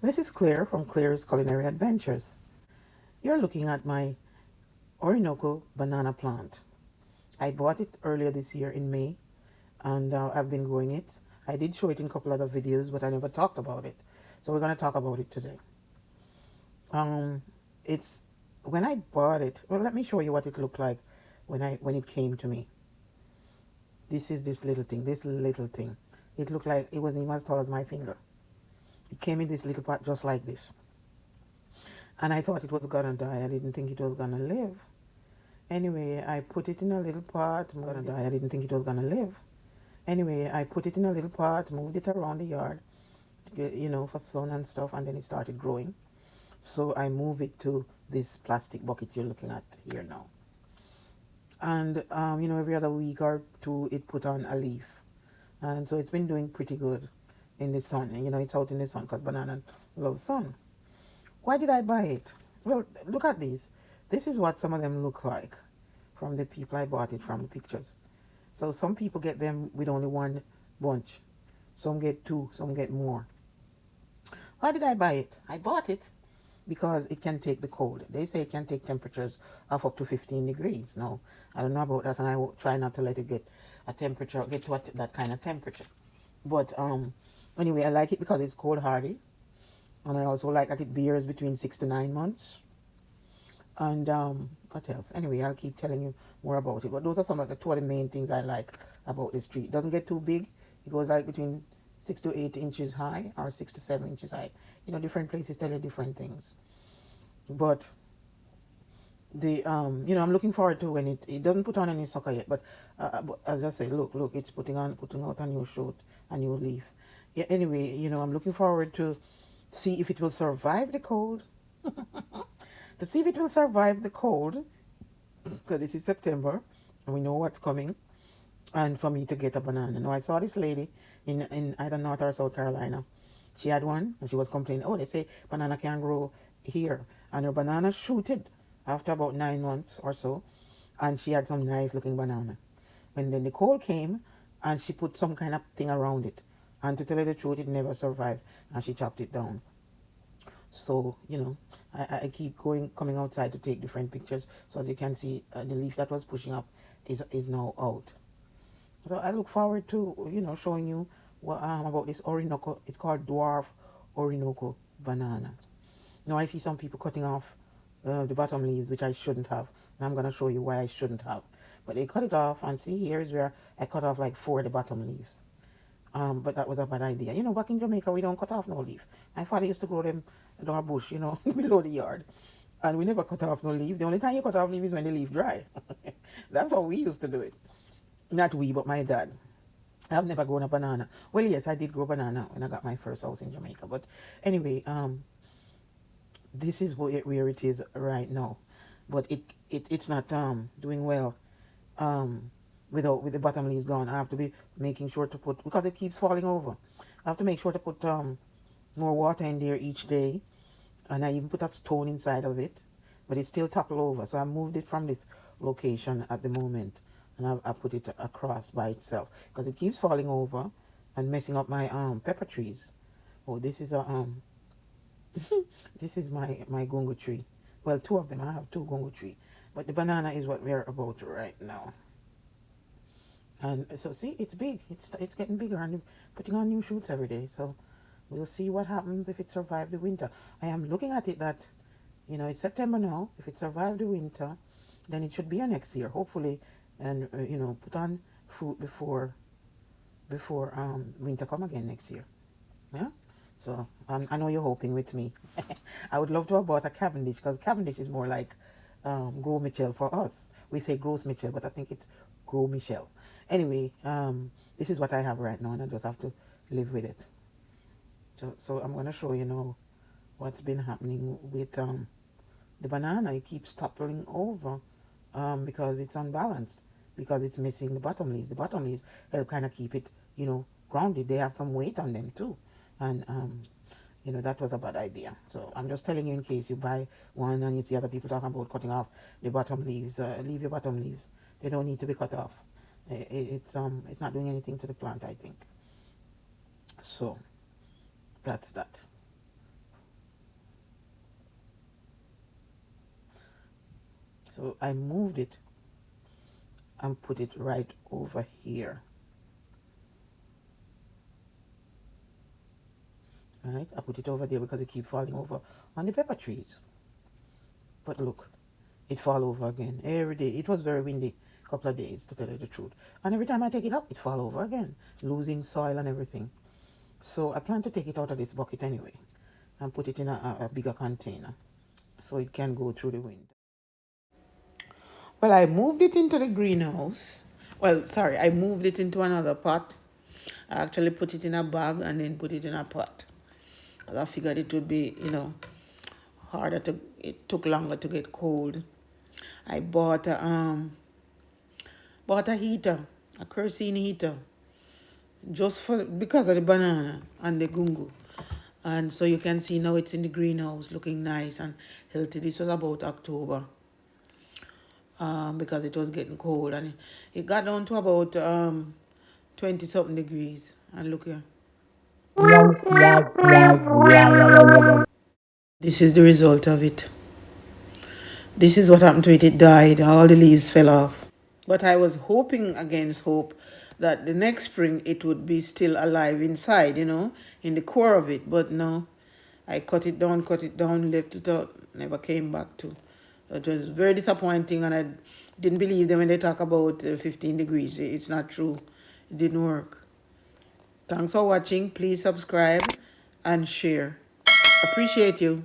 This is Claire from Claire's Culinary Adventures. You're looking at my Orinoco banana plant. I bought it earlier this year in May, and I've been growing it. I did show it in a couple other videos, but I never talked about it. So we're going to talk about it today. Um, it's when I bought it. Well, let me show you what it looked like when it came to me. This is this little thing. This little thing. It looked like it wasn't even as tall as my finger. It came in this little pot just like this. And I thought it was gonna die. I didn't think it was gonna live. Anyway, I put it in a little pot. I'm gonna die. I didn't think it was gonna live. Anyway, I put it in a little pot, moved it around the yard, for sun and stuff, and then it started growing. So I moved it to this plastic bucket you're looking at here now. And, every other week or two, it put on a leaf. And so it's been doing pretty good in the sun. And, it's out in the sun because banana loves sun. Why did I buy it? Well, look at these. This is what some of them look like from the people I bought it from, the pictures. So some people get them with only one bunch. Some get two, some get more. Why did I buy it? I bought it because it can take the cold. They say it can take temperatures of up to 15 degrees. No, I don't know about that, and I will try not to let it get to that kind of temperature. But anyway, I like it because it's cold hardy, and I also like that it bears between 6 to 9 months. And what else? Anyway, I'll keep telling you more about it. But those are some of the two of the main things I like about this tree. It doesn't get too big. It goes like between 6 to 8 inches high or 6 to 7 inches high. Different places tell you different things. But I'm looking forward to when it doesn't put on any sucker yet. But as I say, look, it's putting out a new shoot, a new leaf. Yeah. Anyway, I'm looking forward to see if it will survive the cold. To see if it will survive the cold, because this is September and we know what's coming, and for me to get a banana. Now, I saw this lady in either North or South Carolina. She had one and she was complaining, oh, they say banana can grow here. And her banana shooted after about 9 months or so, and she had some nice looking banana. And then the cold came and she put some kind of thing around it. And to tell you the truth, it never survived and she chopped it down. So, I keep coming outside to take different pictures. So as you can see, the leaf that was pushing up is now out. So I look forward to, showing you what about this Orinoco. It's called dwarf Orinoco banana. Now I see some people cutting off the bottom leaves, which I shouldn't have. And I'm going to show you why I shouldn't have. But they cut it off, and see, here's where I cut off like 4 of the bottom leaves. But that was a bad idea. Back in Jamaica, we don't cut off no leaf. My father used to grow them in our bush, below the yard. And we never cut off no leaf. The only time you cut off leaf is when the leaf dry. That's how we used to do it. Not we, but my dad. I've never grown a banana. Well, yes, I did grow banana when I got my first house in Jamaica. But anyway, this is where it is right now. But it's not doing well with the bottom leaves gone. I have to be making sure to put, because it keeps falling over. I have to make sure to put more water in there each day, and I even put a stone inside of it, but it's still toppled over. So I moved it from this location at the moment, and I put it across by itself because it keeps falling over and messing up my pepper trees. Oh, this is a this is my gungo tree. Well, two of them. I have two gungo tree, but the banana is what we're about right now. And so see, it's big. It's getting bigger and putting on new shoots every day. So we'll see what happens if it survives the winter. I am looking at it that, it's September now. If it survives the winter, then it should be here next year, hopefully, and put on fruit before winter come again next year. Yeah. So I know you're hoping with me. I would love to have bought a Cavendish because Cavendish is more like Gros Michel for us. We say Gros Michel, but I think it's Gros Michel. Anyway, this is what I have right now, and I just have to live with it. So I'm going to show you now what's been happening with the banana. It keeps toppling over because it's unbalanced, because it's missing the bottom leaves. The bottom leaves help kind of keep it, grounded. They have some weight on them too. And, that was a bad idea. So I'm just telling you in case you buy one and you see other people talking about cutting off the bottom leaves. Leave your bottom leaves. They don't need to be cut off. It's not doing anything to the plant, I think. So that's that. So I moved it and put it right over here. All right, I put it over there because it keeps falling over on the pepper trees. But look, it fall over again every day. It was very windy a couple of days, to tell you the truth. And every time I take it up, it fall over again, losing soil and everything. So I plan to take it out of this bucket anyway and put it in a bigger container so it can go through the wind. Well, I moved it into the greenhouse. Well, sorry, I moved it into another pot. I actually put it in a bag and then put it in a pot. Because I figured it would be, harder to, it took longer to get cold. I bought a heater, a kerosene heater, just for because of the banana and the gungo. And so you can see now it's in the greenhouse looking nice and healthy. This was about October, because it was getting cold, and it got down to about 20 something degrees. And look here. This is the result of it. This is what happened to it. It died. All the leaves fell off. But I was hoping against hope that the next spring it would be still alive inside, in the core of it. But no, I cut it down, left it out, never came back to. It was very disappointing, and I didn't believe them when they talk about 15 degrees. It's not true. It didn't work. Thanks for watching. Please subscribe and share. Appreciate you.